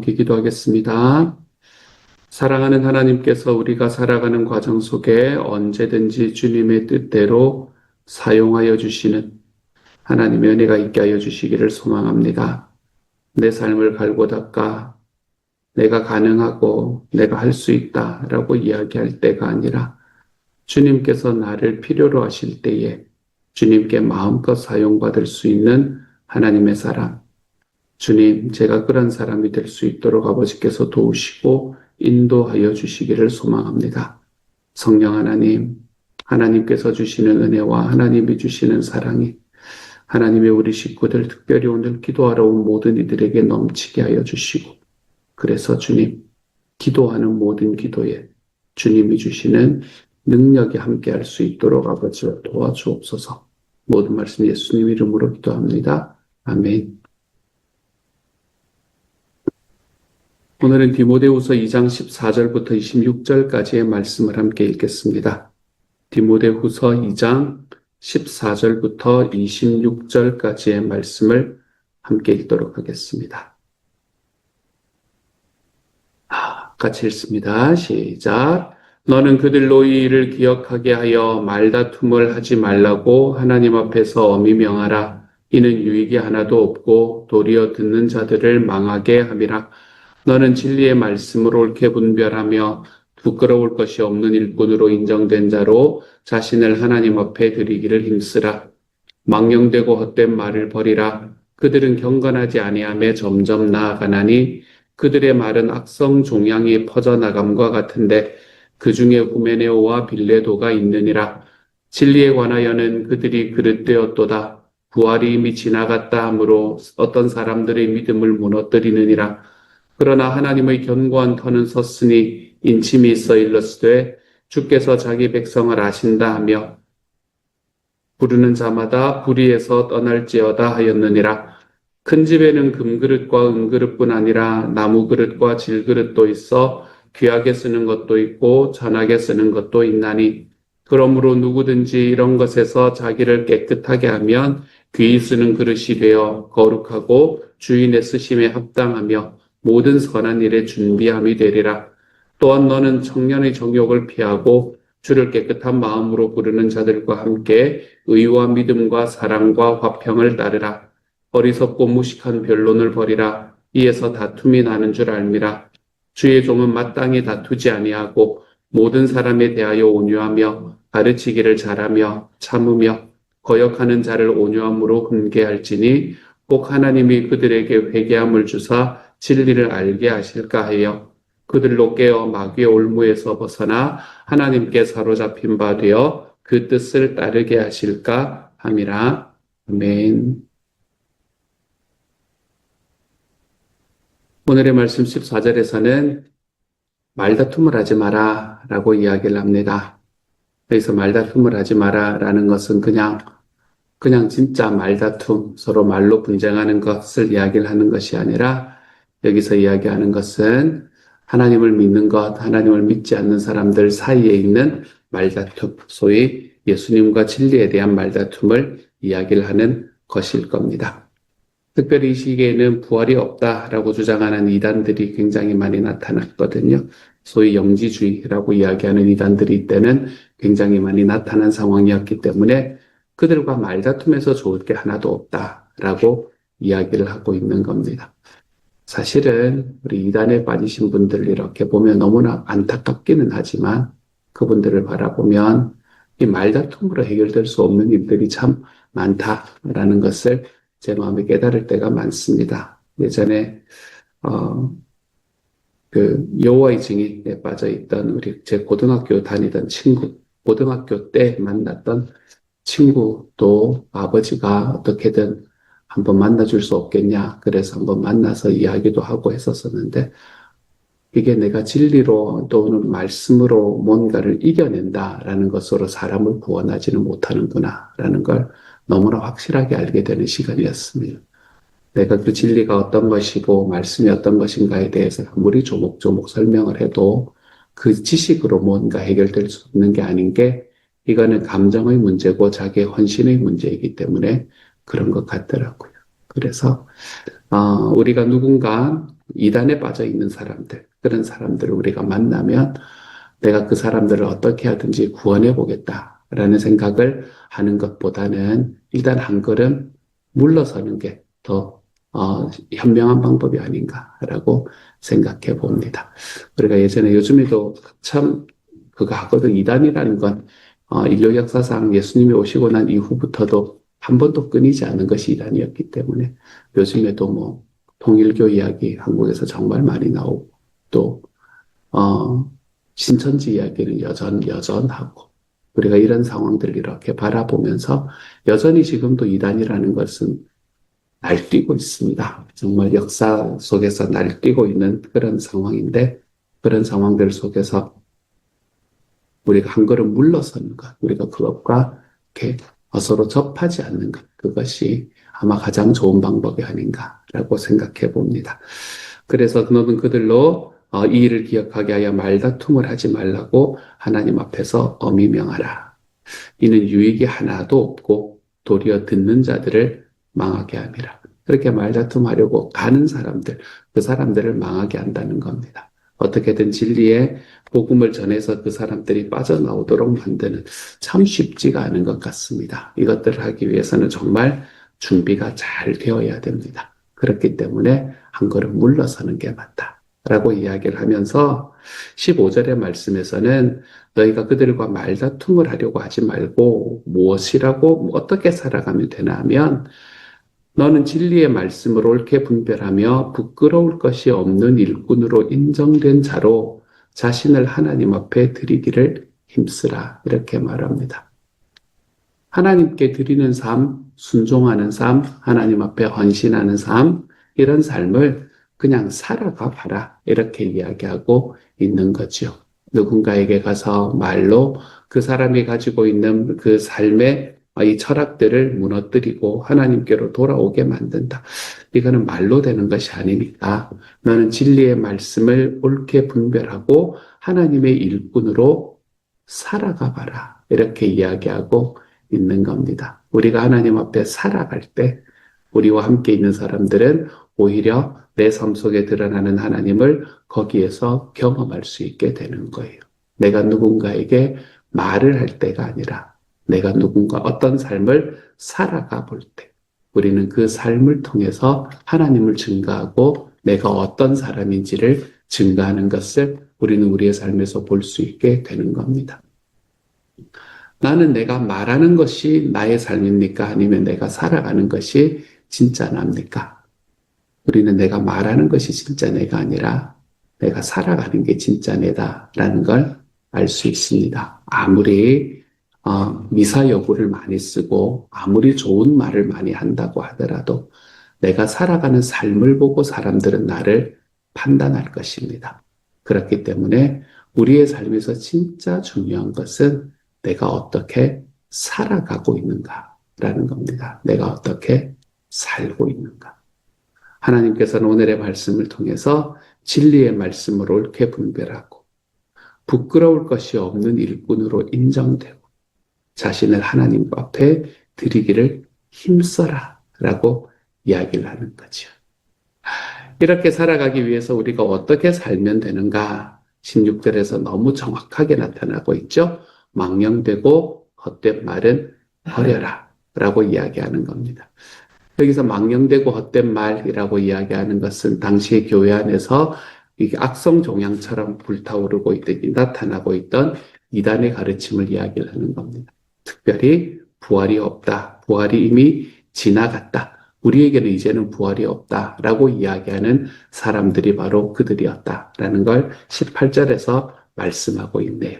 함께 기도하겠습니다. 사랑하는 하나님께서 우리가 살아가는 과정 속에 언제든지 주님의 뜻대로 사용하여 주시는 하나님의 은혜가 있게 하여 주시기를 소망합니다. 내 삶을 갈고 닦아 내가 가능하고 내가 할 수 있다라고 이야기할 때가 아니라 주님께서 나를 필요로 하실 때에 주님께 마음껏 사용받을 수 있는 하나님의 사람, 주님, 제가 그런 사람이 될 수 있도록 아버지께서 도우시고 인도하여 주시기를 소망합니다. 성령 하나님, 하나님께서 주시는 은혜와 하나님이 주시는 사랑이 하나님의 우리 식구들, 특별히 오늘 기도하러 온 모든 이들에게 넘치게 하여 주시고, 그래서 주님, 기도하는 모든 기도에 주님이 주시는 능력이 함께할 수 있도록 아버지와 도와주옵소서. 모든 말씀 예수님 이름으로 기도합니다. 아멘. 오늘은 디모데후서 2장 14절부터 26절까지의 말씀을 함께 읽겠습니다. 디모데후서 2장 14절부터 26절까지의 말씀을 함께 읽도록 하겠습니다. 같이 읽습니다. 시작. 너는 그들로 이 일을 기억하게 하여 말다툼을 하지 말라고 하나님 앞에서 엄히 명하라. 이는 유익이 하나도 없고 도리어 듣는 자들을 망하게 함이라. 너는 진리의 말씀으로 옳게 분별하며 부끄러울 것이 없는 일꾼으로 인정된 자로 자신을 하나님 앞에 드리기를 힘쓰라. 망령되고 헛된 말을 버리라. 그들은 경건하지 아니하며 점점 나아가나니 그들의 말은 악성 종양이 퍼져나감과 같은데 그 중에 후메네오와 빌레도가 있느니라. 진리에 관하여는 그들이 그릇되었도다. 부활이 이미 지나갔다 하므로 어떤 사람들의 믿음을 무너뜨리느니라. 그러나 하나님의 견고한 터는 섰으니 인침이 있어 일렀으되 주께서 자기 백성을 아신다 하며 부르는 자마다 불의에서 떠날지어다 하였느니라. 큰 집에는 금그릇과 은그릇뿐 아니라 나무그릇과 질그릇도 있어 귀하게 쓰는 것도 있고 전하게 쓰는 것도 있나니 그러므로 누구든지 이런 것에서 자기를 깨끗하게 하면 귀히 쓰는 그릇이 되어 거룩하고 주인의 쓰심에 합당하며 모든 선한 일에 준비함이 되리라. 또한 너는 청년의 정욕을 피하고 주를 깨끗한 마음으로 부르는 자들과 함께 의와 믿음과 사랑과 화평을 따르라. 어리석고 무식한 변론을 버리라. 이에서 다툼이 나는 줄 알미라. 주의 종은 마땅히 다투지 아니하고 모든 사람에 대하여 온유하며 가르치기를 잘하며 참으며 거역하는 자를 온유함으로 훈계할지니 꼭 하나님이 그들에게 회개함을 주사 진리를 알게 하실까 하여 그들로 깨어 마귀의 올무에서 벗어나 하나님께 사로잡힌 바 되어 그 뜻을 따르게 하실까 함이라. 아멘. 오늘의 말씀 14절에서는 말다툼을 하지 마라 라고 이야기를 합니다. 여기서 말다툼을 하지 마라 라는 것은 그냥 진짜 말다툼, 서로 말로 분쟁하는 것을 이야기를 하는 것이 아니라 여기서 이야기하는 것은 하나님을 믿는 것, 하나님을 믿지 않는 사람들 사이에 있는 말다툼, 소위 예수님과 진리에 대한 말다툼을 이야기를 하는 것일 겁니다. 특별히 이 시기에는 부활이 없다라고 주장하는 이단들이 굉장히 많이 나타났거든요. 소위 영지주의라고 이야기하는 이단들이 이때는 굉장히 많이 나타난 상황이었기 때문에 그들과 말다툼에서 좋을 게 하나도 없다라고 이야기를 하고 있는 겁니다. 사실은 우리 이단에 빠지신 분들 이렇게 보면 너무나 안타깝기는 하지만 그분들을 바라보면 이 말다툼으로 해결될 수 없는 일들이 참 많다라는 것을 제 마음에 깨달을 때가 많습니다. 예전에 그 여호와의 증인에 빠져 있던 우리 제 고등학교 다니던 친구, 고등학교 때 만났던 친구도 아버지가 어떻게든 한번 만나줄 수 없겠냐, 그래서 한번 만나서 이야기도 하고 했었었는데 이게 내가 진리로 또는 말씀으로 뭔가를 이겨낸다라는 것으로 사람을 구원하지는 못하는구나라는 걸 너무나 확실하게 알게 되는 시간이었습니다. 내가 그 진리가 어떤 것이고 말씀이 어떤 것인가에 대해서 아무리 조목조목 설명을 해도 그 지식으로 뭔가 해결될 수 없는 게 아닌 게 이거는 감정의 문제고 자기의 헌신의 문제이기 때문에 그런 것 같더라고요. 그래서 우리가 누군가 이단에 빠져 있는 사람들, 그런 사람들을 우리가 만나면 내가 그 사람들을 어떻게 하든지 구원해 보겠다라는 생각을 하는 것보다는 일단 한 걸음 물러서는 게 더 현명한 방법이 아닌가라고 생각해 봅니다. 우리가 예전에 요즘에도 참 그거 하거든. 이단이라는 건 인류 역사상 예수님이 오시고 난 이후부터도 한 번도 끊이지 않은 것이 이단이었기 때문에 요즘에도 뭐 통일교 이야기 한국에서 정말 많이 나오고 또 신천지 이야기는 여전하고 우리가 이런 상황들을 이렇게 바라보면서 여전히 지금도 이단이라는 것은 날뛰고 있습니다. 정말 역사 속에서 날뛰고 있는 그런 상황인데 그런 상황들 속에서 우리가 한 걸음 물러서는 것, 우리가 그것과 이렇게 서로 접하지 않는 것, 그것이 아마 가장 좋은 방법이 아닌가라고 생각해 봅니다. 그래서 너는 그들로 이 일을 기억하게 하여 말다툼을 하지 말라고 하나님 앞에서 엄히 명하라. 이는 유익이 하나도 없고 도리어 듣는 자들을 망하게 함이라. 그렇게 말다툼하려고 가는 사람들, 그 사람들을 망하게 한다는 겁니다. 어떻게든 진리의 복음을 전해서 그 사람들이 빠져나오도록 만드는 참 쉽지가 않은 것 같습니다. 이것들을 하기 위해서는 정말 준비가 잘 되어야 됩니다. 그렇기 때문에 한 걸음 물러서는 게 맞다. 라고 이야기를 하면서 15절의 말씀에서는 너희가 그들과 말다툼을 하려고 하지 말고 무엇이라고 어떻게 살아가면 되나 하면 너는 진리의 말씀을 옳게 분별하며 부끄러울 것이 없는 일꾼으로 인정된 자로 자신을 하나님 앞에 드리기를 힘쓰라. 이렇게 말합니다. 하나님께 드리는 삶, 순종하는 삶, 하나님 앞에 헌신하는 삶, 이런 삶을 그냥 살아가 봐라. 이렇게 이야기하고 있는 거죠. 누군가에게 가서 말로 그 사람이 가지고 있는 그 삶의 이 철학들을 무너뜨리고 하나님께로 돌아오게 만든다. 이거는 말로 되는 것이 아니니까 너는 진리의 말씀을 옳게 분별하고 하나님의 일꾼으로 살아가 봐라. 이렇게 이야기하고 있는 겁니다. 우리가 하나님 앞에 살아갈 때 우리와 함께 있는 사람들은 오히려 내 삶 속에 드러나는 하나님을 거기에서 경험할 수 있게 되는 거예요. 내가 누군가에게 말을 할 때가 아니라 내가 누군가 어떤 삶을 살아가 볼 때 우리는 그 삶을 통해서 하나님을 증거하고 내가 어떤 사람인지를 증거하는 것을 우리는 우리의 삶에서 볼 수 있게 되는 겁니다. 나는 내가 말하는 것이 나의 삶입니까? 아니면 내가 살아가는 것이 진짜 납니까? 우리는 내가 말하는 것이 진짜 내가 아니라 내가 살아가는 게 진짜 내다라는 걸 알 수 있습니다. 아무리 미사 여구를 많이 쓰고 아무리 좋은 말을 많이 한다고 하더라도 내가 살아가는 삶을 보고 사람들은 나를 판단할 것입니다. 그렇기 때문에 우리의 삶에서 진짜 중요한 것은 내가 어떻게 살아가고 있는가라는 겁니다. 내가 어떻게 살고 있는가. 하나님께서는 오늘의 말씀을 통해서 진리의 말씀을 옳게 분별하고 부끄러울 것이 없는 일꾼으로 인정되고 자신을 하나님 앞에 드리기를 힘써라 라고 이야기를 하는 거죠. 이렇게 살아가기 위해서 우리가 어떻게 살면 되는가? 16절에서 너무 정확하게 나타나고 있죠. 망령되고 헛된 말은 버려라 라고 이야기하는 겁니다. 여기서 망령되고 헛된 말이라고 이야기하는 것은 당시의 교회 안에서 이게 악성 종양처럼 불타오르고 있던, 나타나고 있던 이단의 가르침을 이야기를 하는 겁니다. 특별히 부활이 없다. 부활이 이미 지나갔다. 우리에게는 이제는 부활이 없다라고 이야기하는 사람들이 바로 그들이었다라는 걸 18절에서 말씀하고 있네요.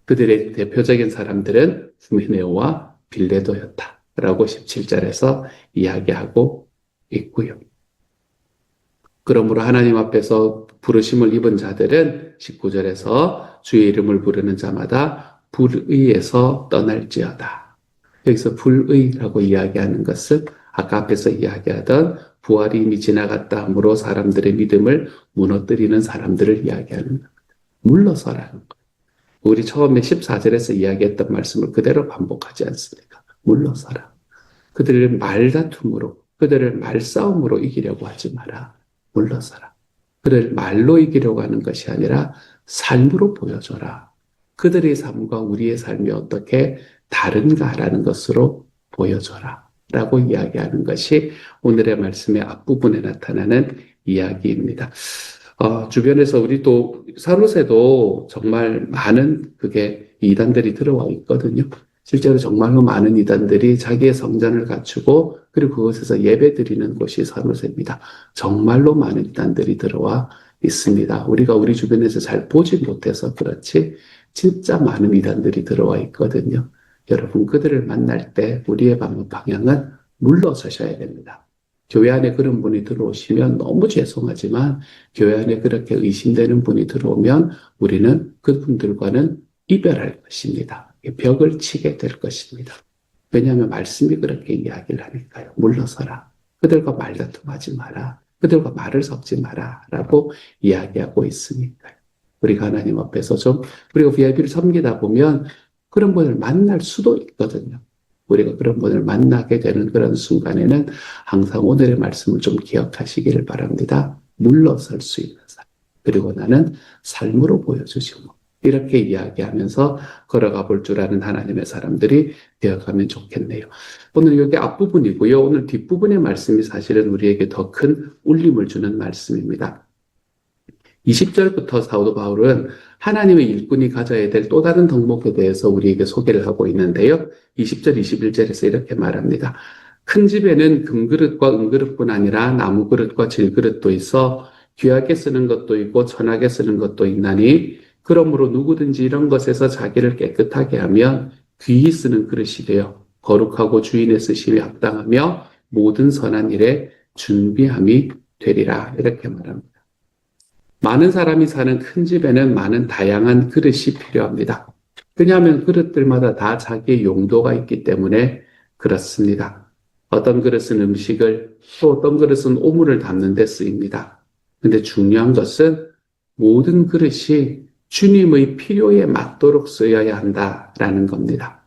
그들의 대표적인 사람들은 후메네오와 빌레도였다라고 17절에서 이야기하고 있고요. 그러므로 하나님 앞에서 부르심을 입은 자들은 19절에서 주의 이름을 부르는 자마다 불의에서 떠날지어다. 여기서 불의라고 이야기하는 것은 아까 앞에서 이야기하던 부활이 이미 지나갔다 함으로 사람들의 믿음을 무너뜨리는 사람들을 이야기하는 겁니다. 물러서라는 거예요. 우리 처음에 14절에서 이야기했던 말씀을 그대로 반복하지 않습니까? 물러서라. 그들을 말다툼으로, 그들을 말싸움으로 이기려고 하지 마라. 물러서라. 그를 말로 이기려고 하는 것이 아니라 삶으로 보여줘라. 그들의 삶과 우리의 삶이 어떻게 다른가라는 것으로 보여줘라. 라고 이야기하는 것이 오늘의 말씀의 앞부분에 나타나는 이야기입니다. 주변에서 우리 또 산호세도 정말 많은 그게 이단들이 들어와 있거든요. 실제로 정말로 많은 이단들이 자기의 성전을 갖추고 그리고 그곳에서 예배 드리는 곳이 산호세입니다. 정말로 많은 이단들이 들어와 있습니다. 우리가 우리 주변에서 잘 보지 못해서 그렇지 진짜 많은 이단들이 들어와 있거든요. 여러분 그들을 만날 때 우리의 방향은 물러서셔야 됩니다. 교회 안에 그런 분이 들어오시면 너무 죄송하지만 교회 안에 그렇게 의심되는 분이 들어오면 우리는 그분들과는 이별할 것입니다. 벽을 치게 될 것입니다. 왜냐하면 말씀이 그렇게 이야기를 하니까요. 물러서라. 그들과 말다툼하지 마라. 그들과 말을 섞지 마라. 라고 이야기하고 있으니까요. 우리가 하나님 앞에서 우리가 VIP를 섬기다 보면 그런 분을 만날 수도 있거든요. 우리가 그런 분을 만나게 되는 그런 순간에는 항상 오늘의 말씀을 좀 기억하시기를 바랍니다. 물러설 수 있는 삶. 그리고 나는 삶으로 보여주시고 이렇게 이야기하면서 걸어가 볼 줄 아는 하나님의 사람들이 되어가면 좋겠네요. 오늘 여기 앞부분이고요. 오늘 뒷부분의 말씀이 사실은 우리에게 더 큰 울림을 주는 말씀입니다. 20절부터 사도 바울은 하나님의 일꾼이 가져야 될 또 다른 덕목에 대해서 우리에게 소개를 하고 있는데요. 20절, 21절에서 이렇게 말합니다. 큰 집에는 금그릇과 은그릇뿐 아니라 나무그릇과 질그릇도 있어 귀하게 쓰는 것도 있고 천하게 쓰는 것도 있나니 그러므로 누구든지 이런 것에서 자기를 깨끗하게 하면 귀히 쓰는 그릇이 되어 거룩하고 주인의 쓰심에 합당하며 모든 선한 일에 준비함이 되리라. 이렇게 말합니다. 많은 사람이 사는 큰 집에는 많은 다양한 그릇이 필요합니다. 왜냐하면 그릇들마다 다 자기의 용도가 있기 때문에 그렇습니다. 어떤 그릇은 음식을, 또 어떤 그릇은 오물을 담는 데 쓰입니다. 근데 중요한 것은 모든 그릇이 주님의 필요에 맞도록 쓰여야 한다라는 겁니다.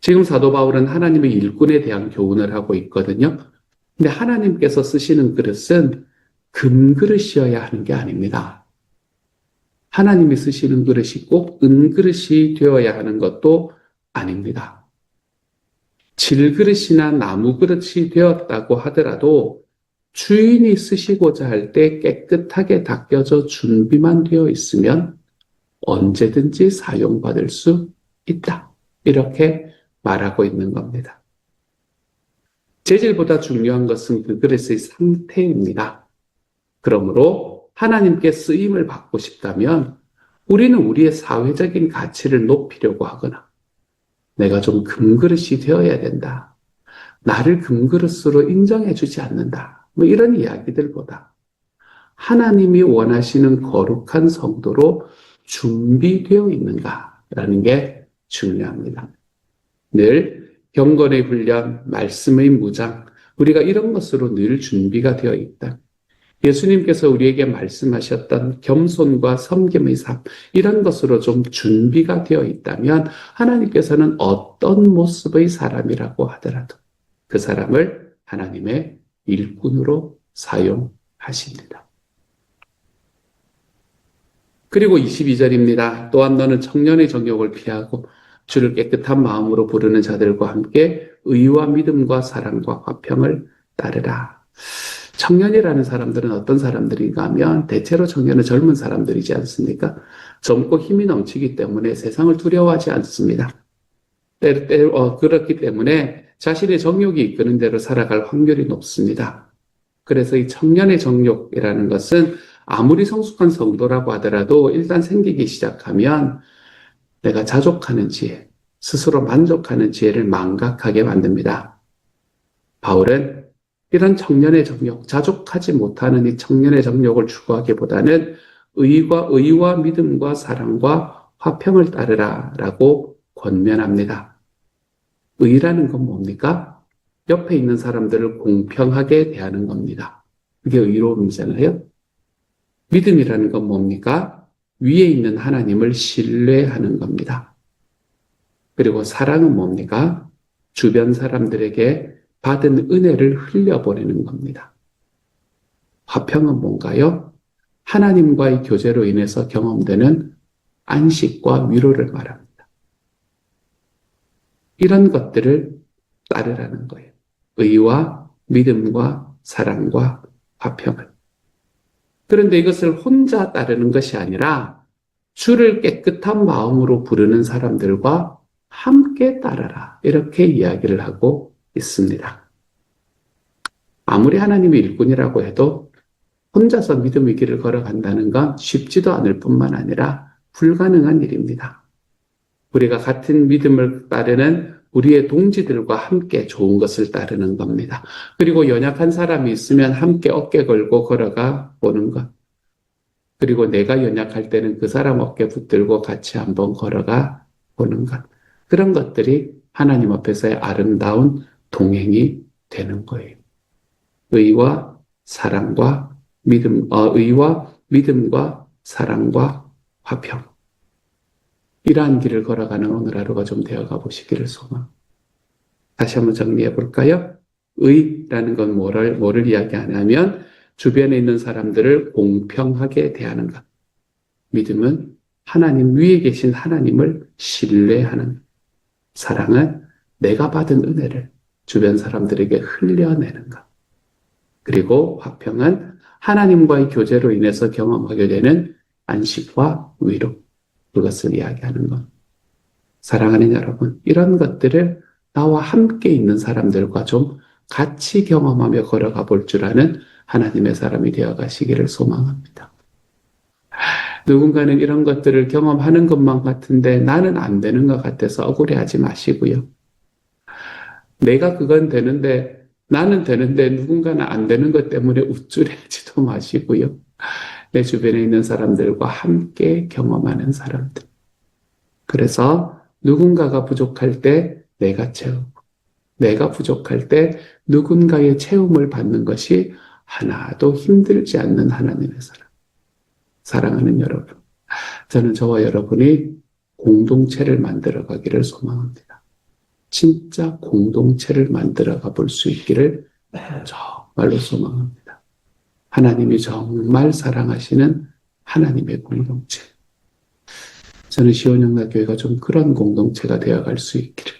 지금 사도 바울은 하나님의 일꾼에 대한 교훈을 하고 있거든요. 근데 하나님께서 쓰시는 그릇은 금그릇이어야 하는 게 아닙니다. 하나님이 쓰시는 그릇이 꼭 은그릇이 되어야 하는 것도 아닙니다. 질그릇이나 나무그릇이 되었다고 하더라도 주인이 쓰시고자 할 때 깨끗하게 닦여져 준비만 되어 있으면 언제든지 사용받을 수 있다. 이렇게 말하고 있는 겁니다. 재질보다 중요한 것은 그 그릇의 상태입니다. 그러므로 하나님께 쓰임을 받고 싶다면 우리는 우리의 사회적인 가치를 높이려고 하거나 내가 좀 금그릇이 되어야 된다. 나를 금그릇으로 인정해 주지 않는다. 뭐 이런 이야기들보다 하나님이 원하시는 거룩한 성도로 준비되어 있는가라는 게 중요합니다. 늘 경건의 훈련, 말씀의 무장, 우리가 이런 것으로 늘 준비가 되어 있다. 예수님께서 우리에게 말씀하셨던 겸손과 섬김의 삶, 이런 것으로 좀 준비가 되어 있다면 하나님께서는 어떤 모습의 사람이라고 하더라도 그 사람을 하나님의 일꾼으로 사용하십니다. 그리고 22절입니다. 또한 너는 청년의 정욕을 피하고 주를 깨끗한 마음으로 부르는 자들과 함께 의와 믿음과 사랑과 화평을 따르라. 청년이라는 사람들은 어떤 사람들인가 하면 대체로 청년은 젊은 사람들이지 않습니까? 젊고 힘이 넘치기 때문에 세상을 두려워하지 않습니다. 그렇기 때문에 자신의 정욕이 이끄는 대로 살아갈 확률이 높습니다. 그래서 이 청년의 정욕이라는 것은 아무리 성숙한 성도라고 하더라도 일단 생기기 시작하면 내가 자족하는 지혜, 스스로 만족하는 지혜를 망각하게 만듭니다. 바울은 이런 청년의 정욕, 자족하지 못하는 이 청년의 정욕을 추구하기보다는 의와 믿음과 사랑과 화평을 따르라 라고 권면합니다. 의라는 건 뭡니까? 옆에 있는 사람들을 공평하게 대하는 겁니다. 그게 의로움이잖아요. 믿음이라는 건 뭡니까? 위에 있는 하나님을 신뢰하는 겁니다. 그리고 사랑은 뭡니까? 주변 사람들에게 받은 은혜를 흘려보내는 겁니다. 화평은 뭔가요? 하나님과의 교제로 인해서 경험되는 안식과 위로를 말합니다. 이런 것들을 따르라는 거예요. 의와 믿음과 사랑과 화평을. 그런데 이것을 혼자 따르는 것이 아니라 주를 깨끗한 마음으로 부르는 사람들과 함께 따라라. 이렇게 이야기를 하고 있습니다. 아무리 하나님의 일꾼이라고 해도 혼자서 믿음의 길을 걸어간다는 건 쉽지도 않을 뿐만 아니라 불가능한 일입니다. 우리가 같은 믿음을 따르는 우리의 동지들과 함께 좋은 것을 따르는 겁니다. 그리고 연약한 사람이 있으면 함께 어깨 걸고 걸어가 보는 것. 그리고 내가 연약할 때는 그 사람 어깨 붙들고 같이 한번 걸어가 보는 것. 그런 것들이 하나님 앞에서의 아름다운 동행이 되는 거예요. 의와 사랑과 의와 믿음과 사랑과 화평. 이러한 길을 걸어가는 오늘 하루가 좀 되어가 보시기를 소망합니다. 다시 한번 정리해 볼까요? 의라는 건 뭐를 이야기하냐면 주변에 있는 사람들을 공평하게 대하는 것. 믿음은 하나님 위에 계신 하나님을 신뢰하는. 사랑은 내가 받은 은혜를 주변 사람들에게 흘려내는 것. 그리고 화평은 하나님과의 교제로 인해서 경험하게 되는 안식과 위로. 그것을 이야기하는 것. 사랑하는 여러분, 이런 것들을 나와 함께 있는 사람들과 좀 같이 경험하며 걸어가 볼 줄 아는 하나님의 사람이 되어 가시기를 소망합니다. 누군가는 이런 것들을 경험하는 것만 같은데 나는 안 되는 것 같아서 억울해하지 마시고요. 내가 그건 되는데 나는 되는데 누군가는 안 되는 것 때문에 우쭐해하지도 마시고요. 내 주변에 있는 사람들과 함께 경험하는 사람들. 그래서 누군가가 부족할 때 내가 채우고 내가 부족할 때 누군가의 채움을 받는 것이 하나도 힘들지 않는 하나님의 사랑. 사랑하는 여러분, 저는 저와 여러분이 공동체를 만들어 가기를 소망합니다. 진짜 공동체를 만들어 가볼 수 있기를 정말로 소망합니다. 하나님이 정말 사랑하시는 하나님의 공동체. 저는 시온영락교회가 좀 그런 공동체가 되어갈 수 있기를.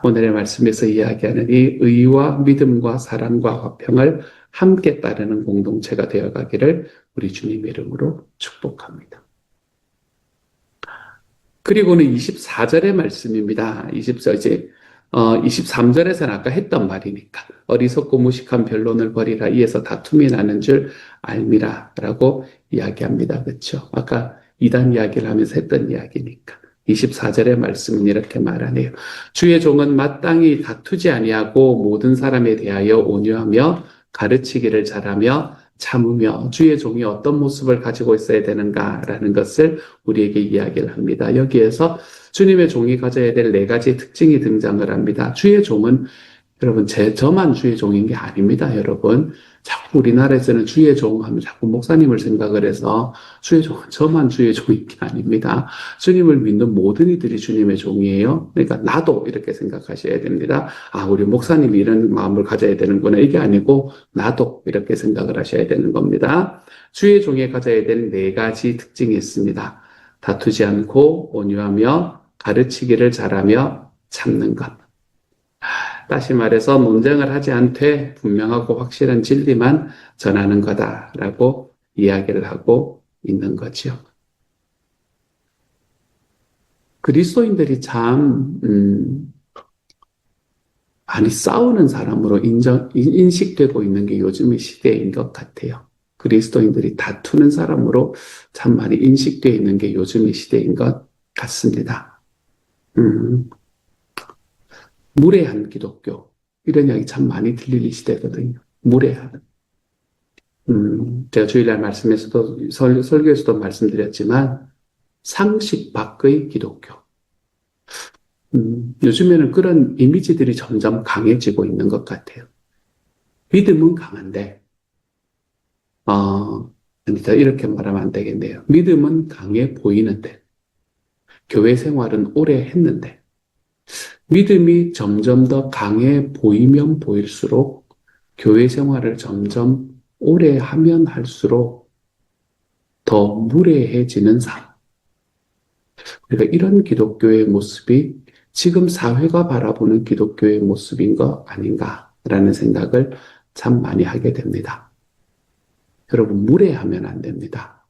오늘의 말씀에서 이야기하는 이 의와 믿음과 사랑과 화평을 함께 따르는 공동체가 되어가기를 우리 주님의 이름으로 축복합니다. 그리고는 24절의 말씀입니다. 23절에서는 아까 했던 말이니까 어리석고 무식한 변론을 벌이라 이에서 다툼이 나는 줄 알미라 라고 이야기합니다. 그렇죠? 아까 이단 이야기를 하면서 했던 이야기니까 24절의 말씀은 이렇게 말하네요. 주의 종은 마땅히 다투지 아니하고 모든 사람에 대하여 온유하며 가르치기를 잘하며 참으며 주의 종이 어떤 모습을 가지고 있어야 되는가라는 것을 우리에게 이야기를 합니다. 여기에서 주님의 종이 가져야 될 4가지 특징이 등장을 합니다. 주의 종은 여러분 저만 주의 종인 게 아닙니다. 여러분 자꾸 우리나라에서는 주의 종 하면 자꾸 목사님을 생각을 해서 주의 종은 저만 주의 종인 게 아닙니다. 주님을 믿는 모든 이들이 주님의 종이에요. 그러니까 나도 이렇게 생각하셔야 됩니다. 아, 우리 목사님이 이런 마음을 가져야 되는구나. 이게 아니고 나도 이렇게 생각을 하셔야 되는 겁니다. 주의 종에 가져야 될 4가지 특징이 있습니다. 다투지 않고 온유하며 가르치기를 잘하며 참는 것. 다시 말해서 논쟁을 하지 않되 분명하고 확실한 진리만 전하는 거다라고 이야기를 하고 있는 거죠. 그리스도인들이 참 많이 싸우는 사람으로 인식되고 있는 게 요즘의 시대인 것 같아요. 그리스도인들이 다투는 사람으로 참 많이 인식되어 있는 게 요즘의 시대인 것 같습니다. 무례한 기독교 이런 이야기 참 많이 들릴 시대거든요. 무례한. 제가 주일날 말씀에서도 설교에서도 말씀드렸지만 상식 밖의 기독교. 요즘에는 그런 이미지들이 점점 강해지고 있는 것 같아요. 믿음은 강한데, 이렇게 말하면 안 되겠네요. 믿음은 강해 보이는데, 교회 생활은 오래 했는데, 믿음이 점점 더 강해 보이면 보일수록 교회 생활을 점점 오래 하면 할수록 더 무례해지는 삶. 그러니까 이런 기독교의 모습이 지금 사회가 바라보는 기독교의 모습인 거 아닌가라는 생각을 참 많이 하게 됩니다. 여러분, 무례하면 안 됩니다.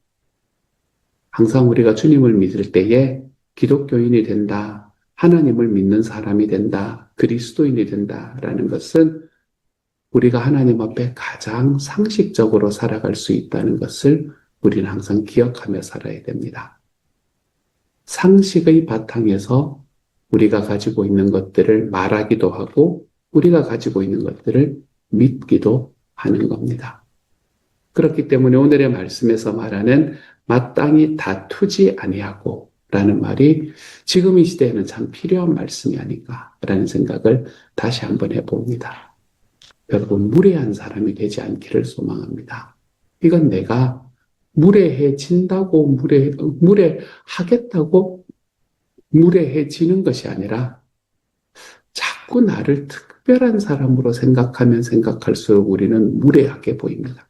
항상 우리가 주님을 믿을 때에 기독교인이 된다, 하나님을 믿는 사람이 된다, 그리스도인이 된다라는 것은 우리가 하나님 앞에 가장 상식적으로 살아갈 수 있다는 것을 우리는 항상 기억하며 살아야 됩니다. 상식의 바탕에서 우리가 가지고 있는 것들을 말하기도 하고 우리가 가지고 있는 것들을 믿기도 하는 겁니다. 그렇기 때문에 오늘의 말씀에서 말하는 마땅히 다투지 아니하고 라는 말이 지금 이 시대에는 참 필요한 말씀이 아닌가라는 생각을 다시 한번 해봅니다. 여러분, 무례한 사람이 되지 않기를 소망합니다. 이건 내가 무례해진다고 무례하겠다고 무례해지는 것이 아니라 자꾸 나를 특별한 사람으로 생각하면 생각할수록 우리는 무례하게 보입니다.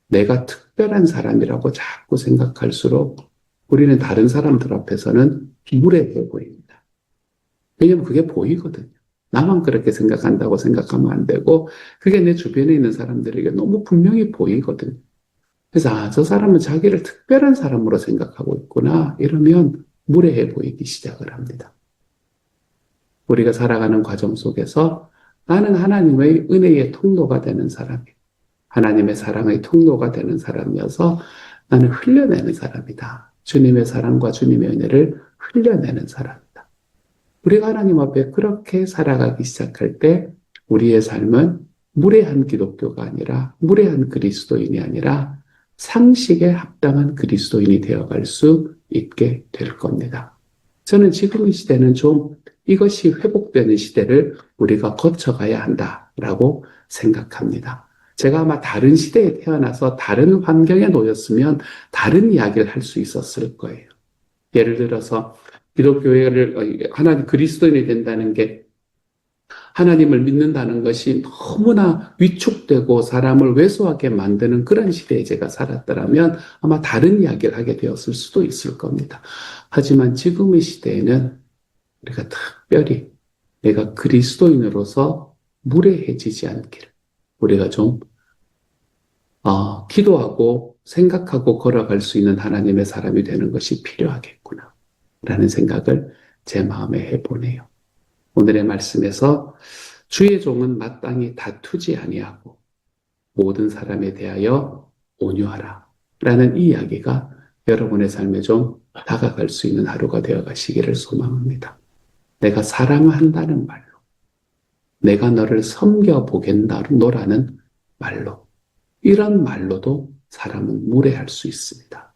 내가 특별한 사람이라고 자꾸 생각할수록 우리는 다른 사람들 앞에서는 무례해 보입니다. 왜냐하면 그게 보이거든요. 나만 그렇게 생각한다고 생각하면 안 되고 그게 내 주변에 있는 사람들에게 너무 분명히 보이거든요. 그래서 저 사람은 자기를 특별한 사람으로 생각하고 있구나 이러면 무례해 보이기 시작을 합니다. 우리가 살아가는 과정 속에서 나는 하나님의 은혜의 통로가 되는 사람이에요. 하나님의 사랑의 통로가 되는 사람이어서 나는 흘려내는 사람이다. 주님의 사랑과 주님의 은혜를 흘려내는 사람이다. 우리가 하나님 앞에 그렇게 살아가기 시작할 때 우리의 삶은 무례한 기독교가 아니라 무례한 그리스도인이 아니라 상식에 합당한 그리스도인이 되어갈 수 있게 될 겁니다. 저는 지금 이 시대는 좀 이것이 회복되는 시대를 우리가 거쳐가야 한다라고 생각합니다. 제가 아마 다른 시대에 태어나서 다른 환경에 놓였으면 다른 이야기를 할 수 있었을 거예요. 예를 들어서 기독교회를 하나님 그리스도인이 된다는 게 하나님을 믿는다는 것이 너무나 위축되고 사람을 왜소하게 만드는 그런 시대에 제가 살았더라면 아마 다른 이야기를 하게 되었을 수도 있을 겁니다. 하지만 지금의 시대에는 우리가 특별히 내가 그리스도인으로서 무례해지지 않기를 우리가 좀 기도하고 생각하고 걸어갈 수 있는 하나님의 사람이 되는 것이 필요하겠구나 라는 생각을 제 마음에 해보네요. 오늘의 말씀에서 주의 종은 마땅히 다투지 아니하고 모든 사람에 대하여 온유하라 라는 이 이야기가 여러분의 삶에 좀 다가갈 수 있는 하루가 되어 가시기를 소망합니다. 내가 사랑한다는 말로, 내가 너를 섬겨보겠노라는 말로, 이런 말로도 사람은 무례할 수 있습니다.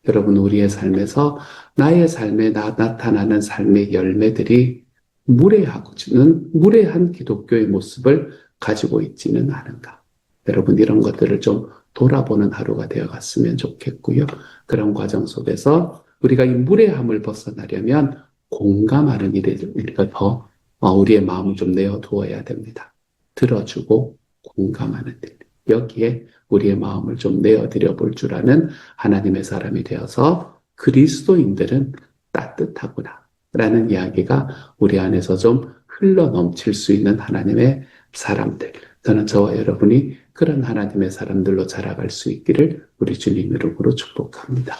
여러분, 우리의 삶에서 나의 삶에 나타나는 삶의 열매들이 무례한 기독교의 모습을 가지고 있지는 않은가. 여러분, 이런 것들을 좀 돌아보는 하루가 되어갔으면 좋겠고요. 그런 과정 속에서 우리가 이 무례함을 벗어나려면 공감하는 일에 우리가 더 우리의 마음을 좀 내어두어야 됩니다. 들어주고 공감하는 일. 여기에 우리의 마음을 좀 내어드려 볼 줄 아는 하나님의 사람이 되어서 그리스도인들은 따뜻하구나 라는 이야기가 우리 안에서 좀 흘러 넘칠 수 있는 하나님의 사람들. 저는 저와 여러분이 그런 하나님의 사람들로 자라갈 수 있기를 우리 주님 이름으로 축복합니다.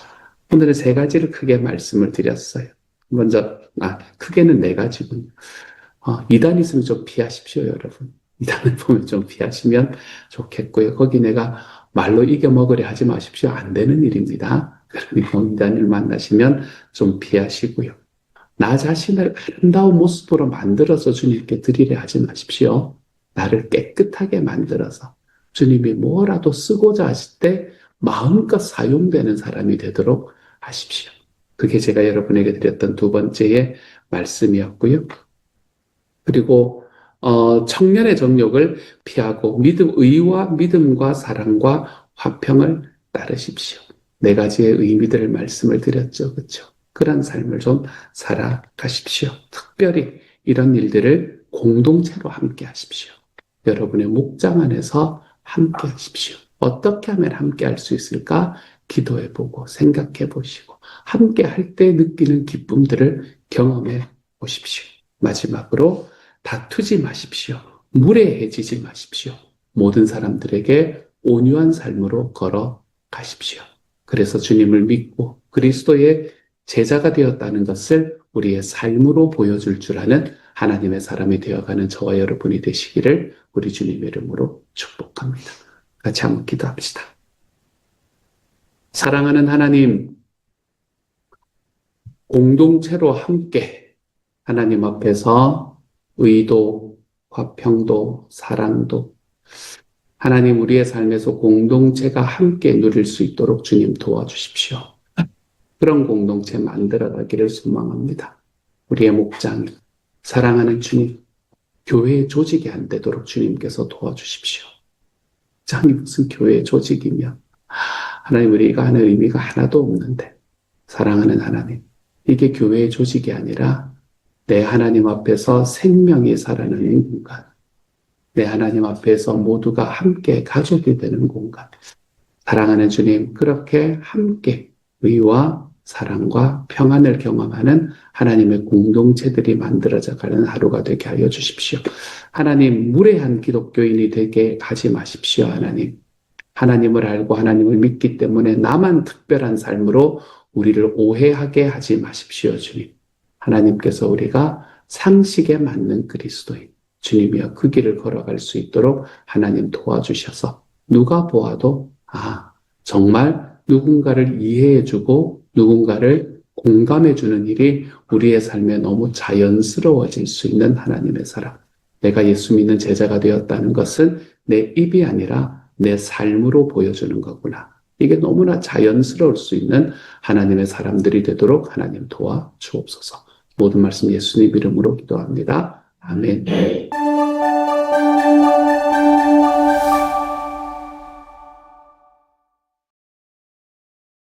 오늘은 세 가지를 크게 말씀을 드렸어요. 먼저 크게는 네 가지군요. 이단 있으면 좀 피하십시오, 여러분. 이단을 보면 좀 피하시면 좋겠고요. 거기 내가 말로 이겨먹으려 하지 마십시오. 안 되는 일입니다. 그러니까 이단을 만나시면 좀 피하시고요. 나 자신을 아름다운 모습으로 만들어서 주님께 드리려 하지 마십시오. 나를 깨끗하게 만들어서 주님이 뭐라도 쓰고자 하실 때 마음껏 사용되는 사람이 되도록 하십시오. 그게 제가 여러분에게 드렸던 두 번째의 말씀이었고요. 그리고 청년의 정욕을 피하고 의와 믿음과 사랑과 화평을 따르십시오. 네 가지의 의미들을 말씀을 드렸죠. 그렇죠? 그런 삶을 좀 살아가십시오. 특별히 이런 일들을 공동체로 함께 하십시오. 여러분의 목장 안에서 함께 하십시오. 어떻게 하면 함께 할 수 있을까? 기도해 보고 생각해 보시고 함께 할 때 느끼는 기쁨들을 경험해 보십시오. 마지막으로 다투지 마십시오. 무례해지지 마십시오. 모든 사람들에게 온유한 삶으로 걸어가십시오. 그래서 주님을 믿고 그리스도의 제자가 되었다는 것을 우리의 삶으로 보여줄 줄 아는 하나님의 사람이 되어가는 저와 여러분이 되시기를 우리 주님의 이름으로 축복합니다. 같이 한번 기도합시다. 사랑하는 하나님, 공동체로 함께 하나님 앞에서 의도, 화평도, 사랑도 하나님 우리의 삶에서 공동체가 함께 누릴 수 있도록 주님 도와주십시오. 그런 공동체 만들어가기를 소망합니다. 우리의 목장, 사랑하는 주님, 교회의 조직이 안 되도록 주님께서 도와주십시오. 목장이 무슨 교회의 조직이며 하나님 우리가 하는 의미가 하나도 없는데 사랑하는 하나님, 이게 교회의 조직이 아니라 내 하나님 앞에서 생명이 살아나는 공간, 내 하나님 앞에서 모두가 함께 가족이 되는 공간. 사랑하는 주님, 그렇게 함께 의와 사랑과 평안을 경험하는 하나님의 공동체들이 만들어져 가는 하루가 되게 하여 주십시오. 하나님, 무례한 기독교인이 되게 하지 마십시오, 하나님. 하나님을 알고 하나님을 믿기 때문에 나만 특별한 삶으로 우리를 오해하게 하지 마십시오, 주님. 하나님께서 우리가 상식에 맞는 그리스도인, 주님이여 그 길을 걸어갈 수 있도록 하나님 도와주셔서 누가 보아도 정말 누군가를 이해해주고 누군가를 공감해주는 일이 우리의 삶에 너무 자연스러워질 수 있는 하나님의 사랑. 내가 예수 믿는 제자가 되었다는 것은 내 입이 아니라 내 삶으로 보여주는 거구나. 이게 너무나 자연스러울 수 있는 하나님의 사람들이 되도록 하나님 도와주옵소서. 모든 말씀 예수님 이름으로 기도합니다. 아멘.